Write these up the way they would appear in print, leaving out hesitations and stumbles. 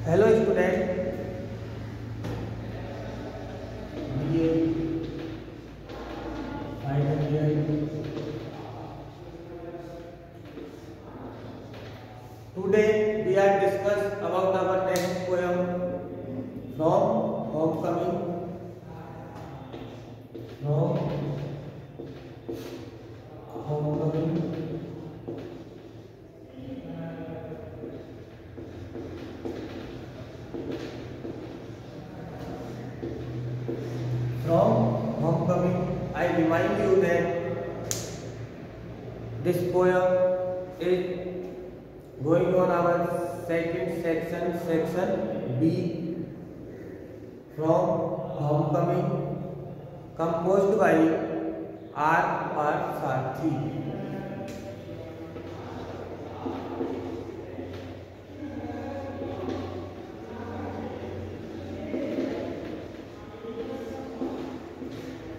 Hello student, BA final year. Today we are discuss about our next poem from Homecoming. From Homecoming. From Homecoming, I remind you that this poem is going on our second section, section B, from Homecoming, composed by R. Parthasarathy.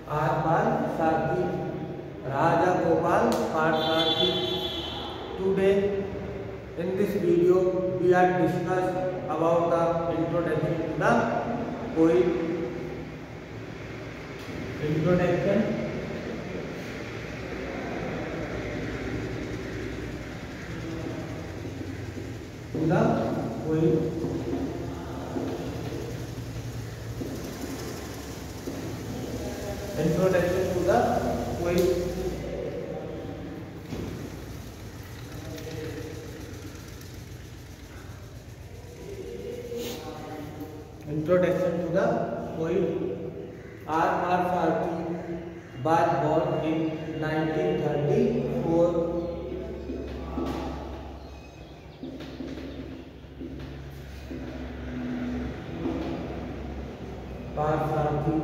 R. Parthasarathy, Raja Gopal Parthasarathy. Today, in this video, we are discuss about the introduction to the poem. Introduction to the poem. Introduction to the poem. Introduction to the poem. R. Parthasarathy was born in 1934. Parthasarathy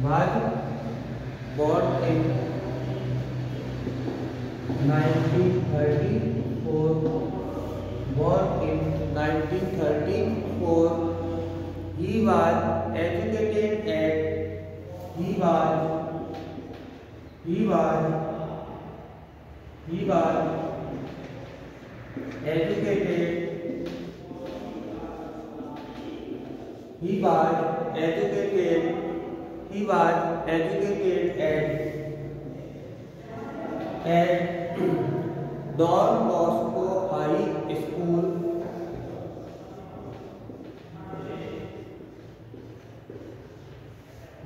was born in 1934. Born in 1934. He was educated at he was educated at Don Bosco High School.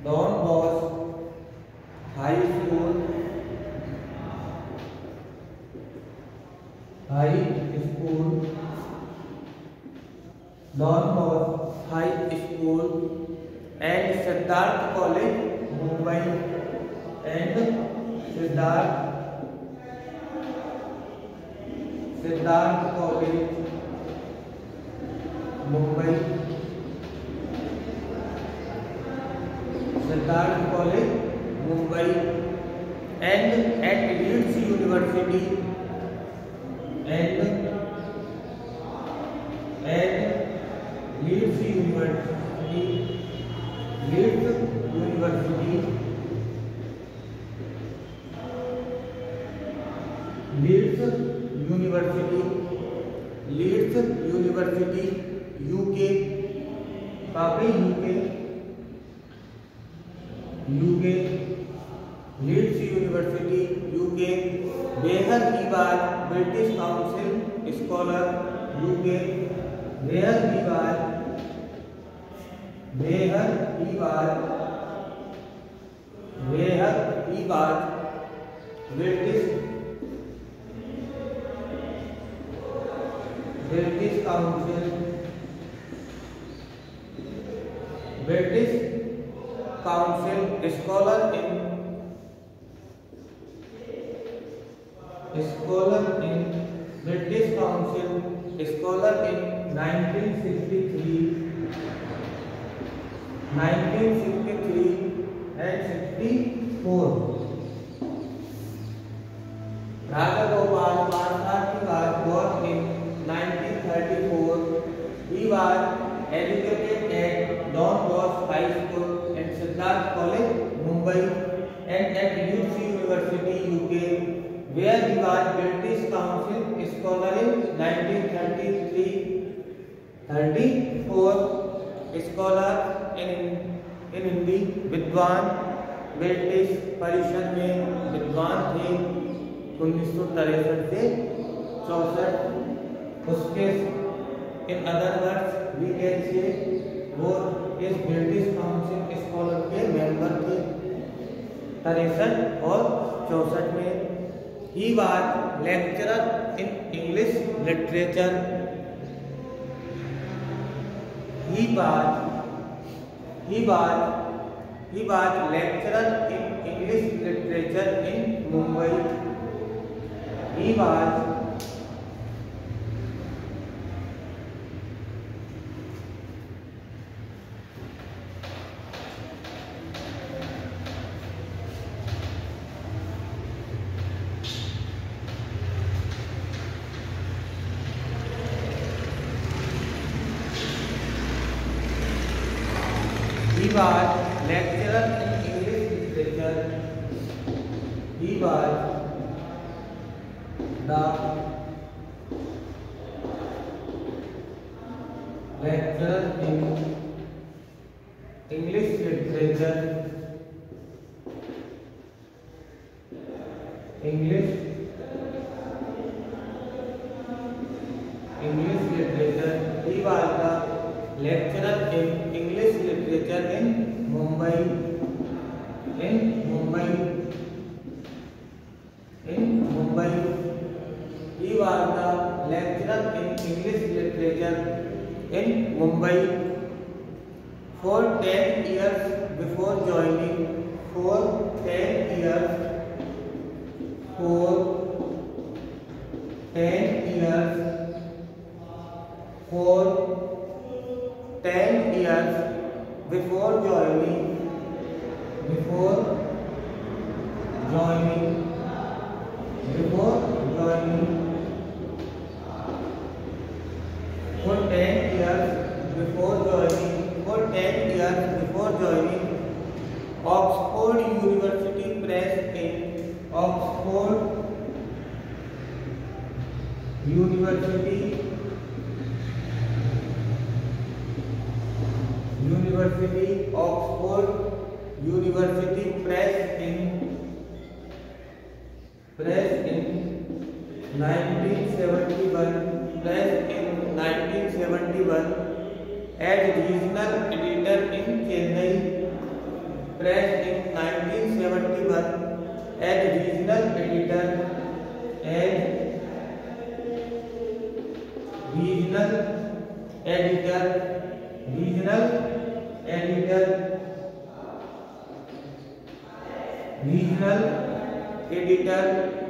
Don Bosco High School. Don Bosco High School and Siddharth College, Mumbai. Siddharth College, Mumbai. Siddharth College, Mumbai. And at Leeds University. Leeds University, UK, Leeds University, UK, where he was British Council Scholar, UK, where he was British Council Scholar in 1963 and 64. Raja Gopal Parthasarathy was born in 1934. where he was British Council Scholar in 1933-34, scholar in Hindi, विद्वान, British परिषद में विद्वान थे 1963 से 64। उसके in other words we can say वो इस British Council scholar के मेंबर थे 63 और 64 में। He was lecturer in English literature. He was lecturer in English literature in Mumbai. He was lecturer in English literature. He was the lecturer in English literature. English literature. He was the lecturer in English literature in Mumbai. He was the lecturer in English literature in Mumbai for 10 years before joining. For 10 years before joining Oxford University Press in Oxford University Oxford University Press in 1971 as regional editor in Chennai. Press in 1971 as regional editor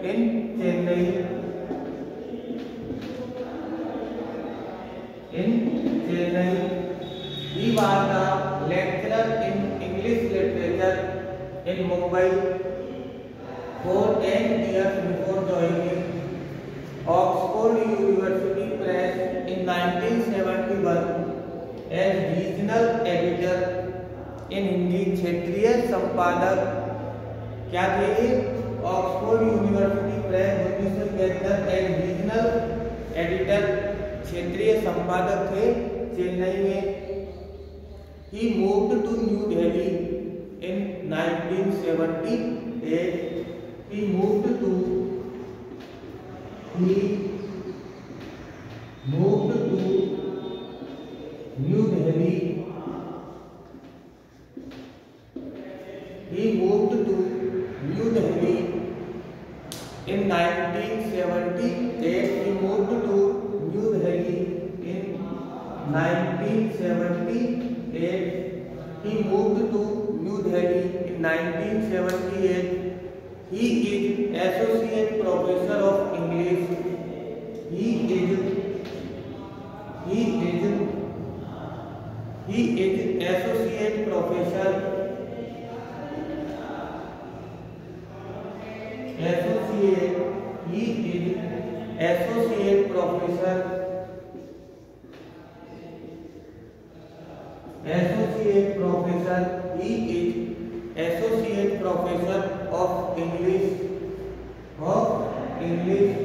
in Chennai. He was the lecturer in English literature in Mumbai for 10 years before joining Oxford University Press in 1971 as regional editor in Hindi क्षेत्रीय संपादक। क्या थे? Oxford University Press 1971 as regional editor क्षेत्रीय संपादक थे चेन्नई में। He moved to New Delhi in 1978. He moved to New Delhi. He moved to New Delhi in 1978. He moved to New Delhi in 1978. He moved to New Delhi in 1978. He is associate professor of English. He is associate professor. He is associate professor. He is associate professor of English English.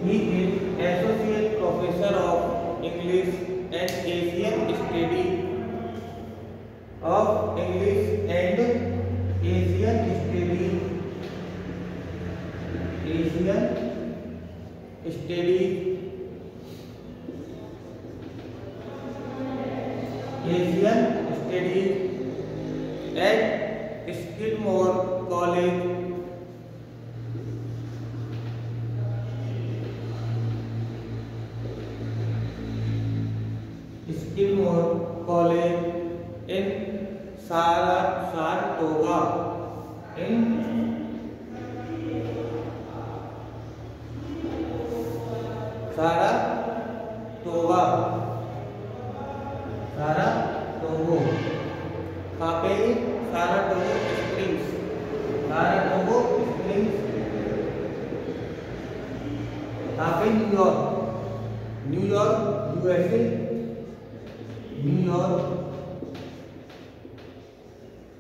He is Associate Professor of English and Asian Studies of English and Asian Studies. Asian Studies. Asian Studies at Skidmore College. Skidmore College in Saratoga. In Saratoga. Saratoga. कहाँ पे? Saratoga Springs. Saratoga Springs. कहाँ पे? New York. New York USA. New York.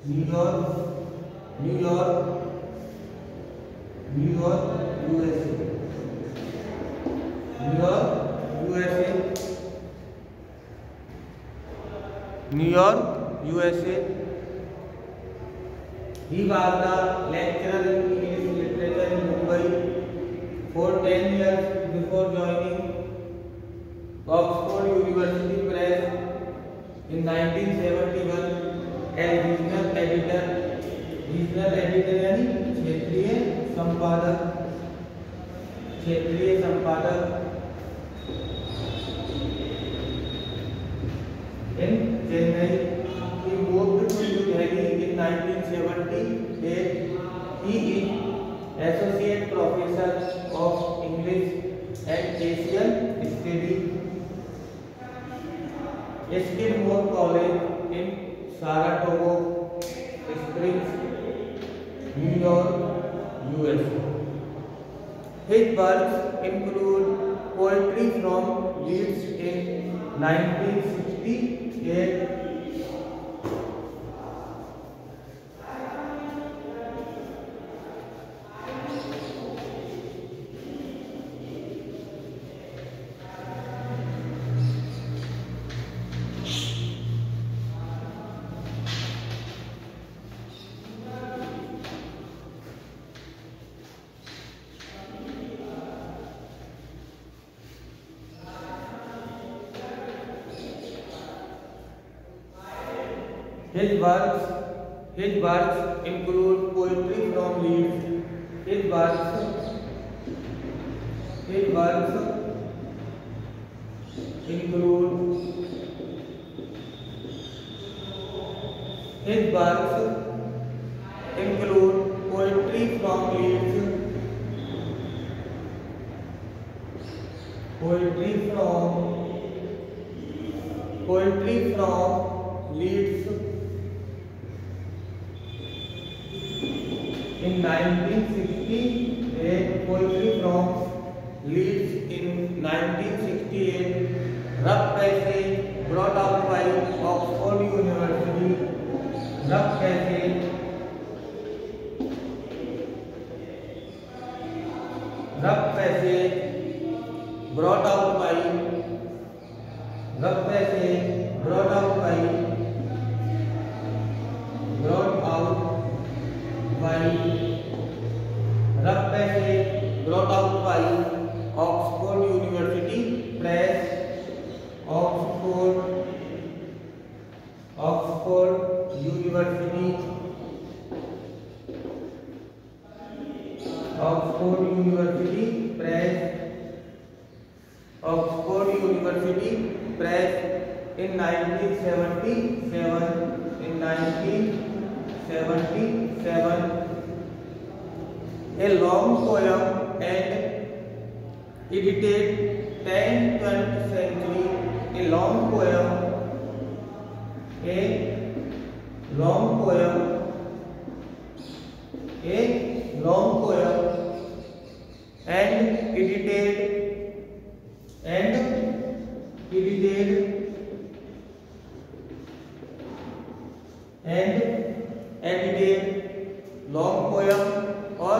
New York. New York. New York USA. New York USA. New York USA. He was the lecturer in English literature in Mumbai for 10 years before joining Oxford University Press in 1971 as regional editor. regional editor यानी क्षेत्रीय संपादक. क्षेत्रीय संपादक in Chennai. He moved to New Delhi in 1978. He is Associate Professor of English and Asian Studies, Skidmore College in Saratoga Springs, New York, USA. His works include poetry from Leeds in 1968, His works include poetry from Leeds. His works include poetry from Leeds. Poetry from Leeds in 1968. Poetry from Leeds in 1968. Rough passage brought out by Oxford University. Rough passage brought out by Rough passage brought out by Oxford University Press. Oxford University Press. Oxford University Press in 1977. A long poem and edited 10th century. A long poem and edited long poem or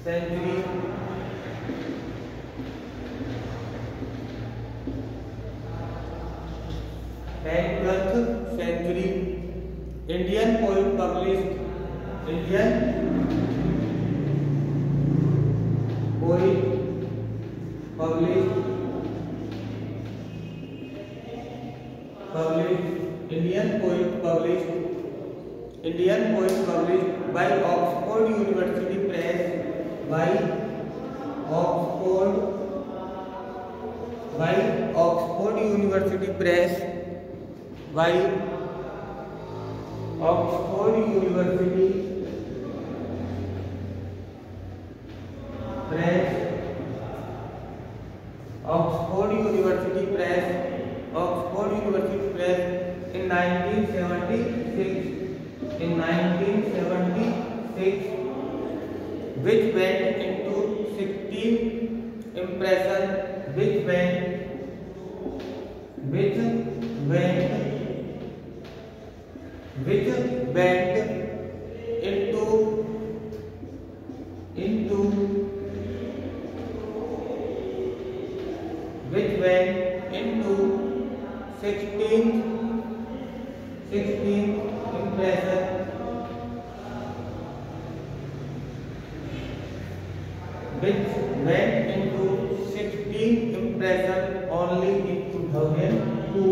century, 12th century, Indian poet published by Oxford University Press, by Oxford University Press, by Oxford University Press, Oxford University Press in 1976, which went into 16 impression, which went into 16th impression, only in 2002.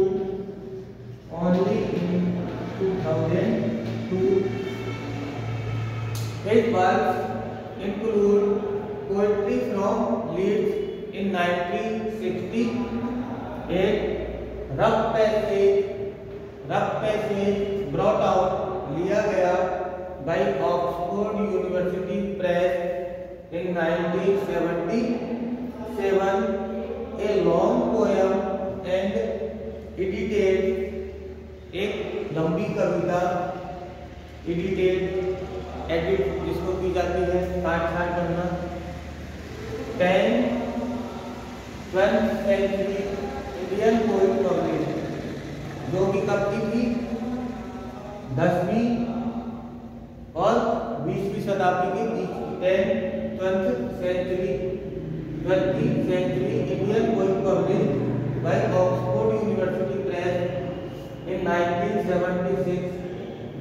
His works include Poetry from Leeds in 1968, Rough Passage brought out लिया गया by Oxford University Press in 1977, a long poem and edited, एक लंबी कविता, edit जिसको की जाती है काट करना, 12th century Indian poet published, जो कि कब की थी, 10वीं और 20वीं शताब्दी के बीच, 20th century Indian poet published by Oxford University Press in 1976,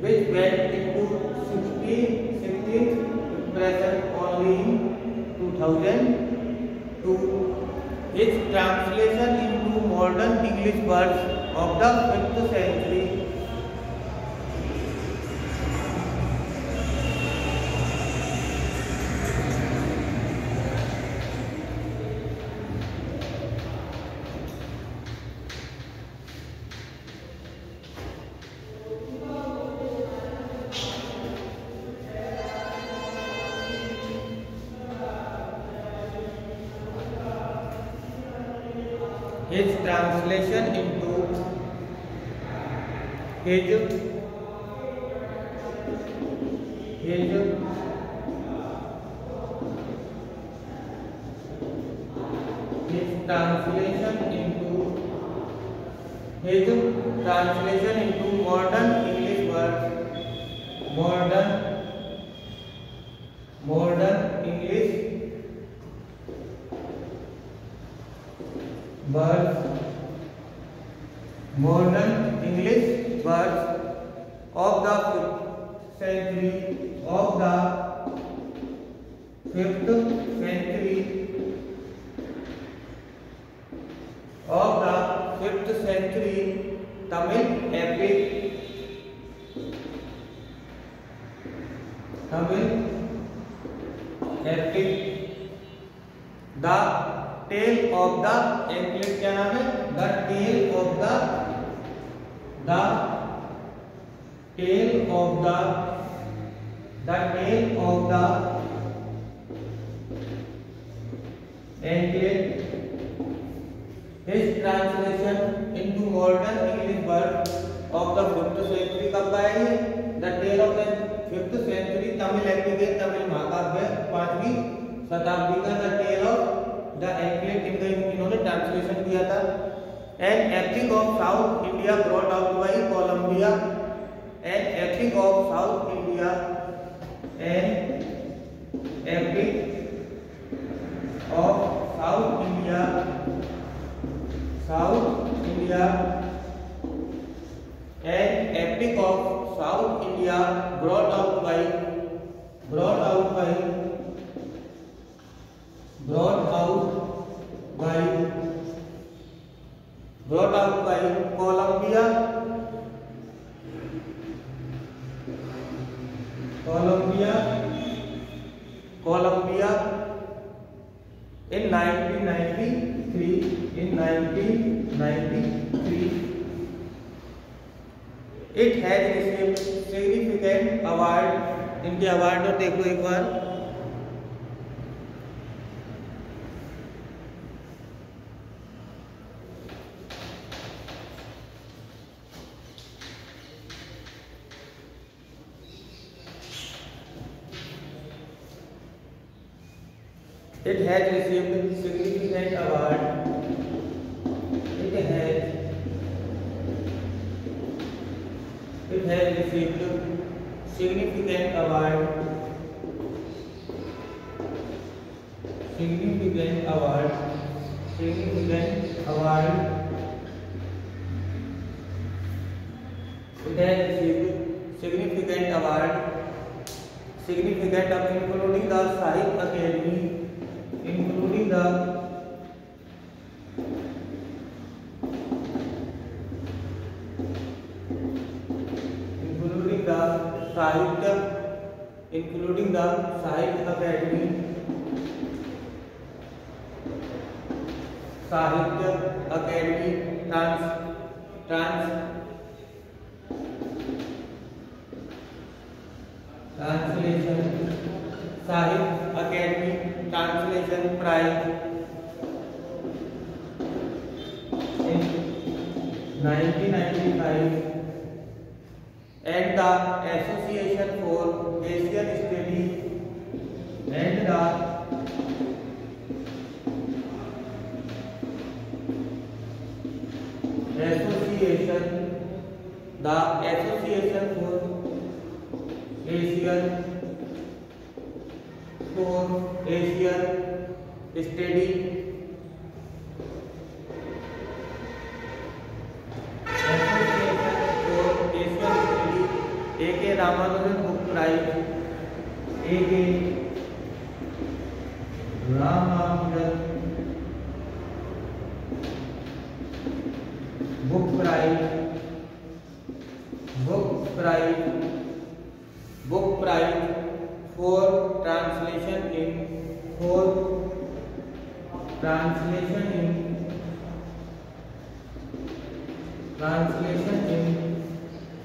which went into 16th impression only in 2002. Its translation into modern English words of the 5th century his translation into his translation into modern English words, modern English words of the 5th century, Tamil epic, The Tale of the Anklet, क्या नाम है, The Tale of the Anklet. His translation into modern English words of the 5th century कब का है ये, The Tale of the 5th century Tamil epic, Tamil महाकाव्य 5वीं शताब्दी का The Tale of the Anklet इन्होंने ट्रांसलेशन किया था. An epic of South India brought out by Columbia, an epic of South India, an epic of South India, an epic of South India brought out by Columbia in 1993. It has received significant award. इनके award और देखो एक बार। It has received significant award. It has received significant award. It has received significant award. Significant of including the Sahitya Academy, including the Sahitya Academy, Translation Prize in 1995, and the Association for Asian Studies and the Association for Asian Study A.K. Ramanujan Book Prize, A.K. Ramanujan Book Prize for translation in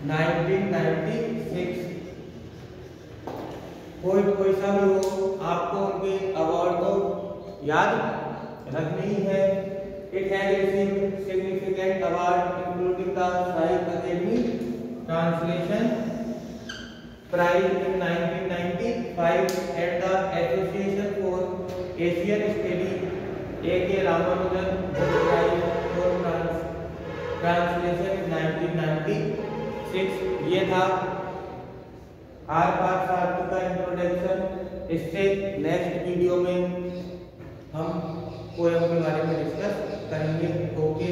1996। कोई सा भी हो, आपको उनके award को याद रखनी है। It has received significant award including the Sahitya Academy Translation Prize in 1995 and the Association for Asian Studies A.K. Ramanujan Book Prize for Translation in 1996। ये था आर पार सारथी का इंट्रोडक्शन। इससे नेक्स्ट वीडियो में हम पोएम के बारे में डिस्कस करेंगे। ओके।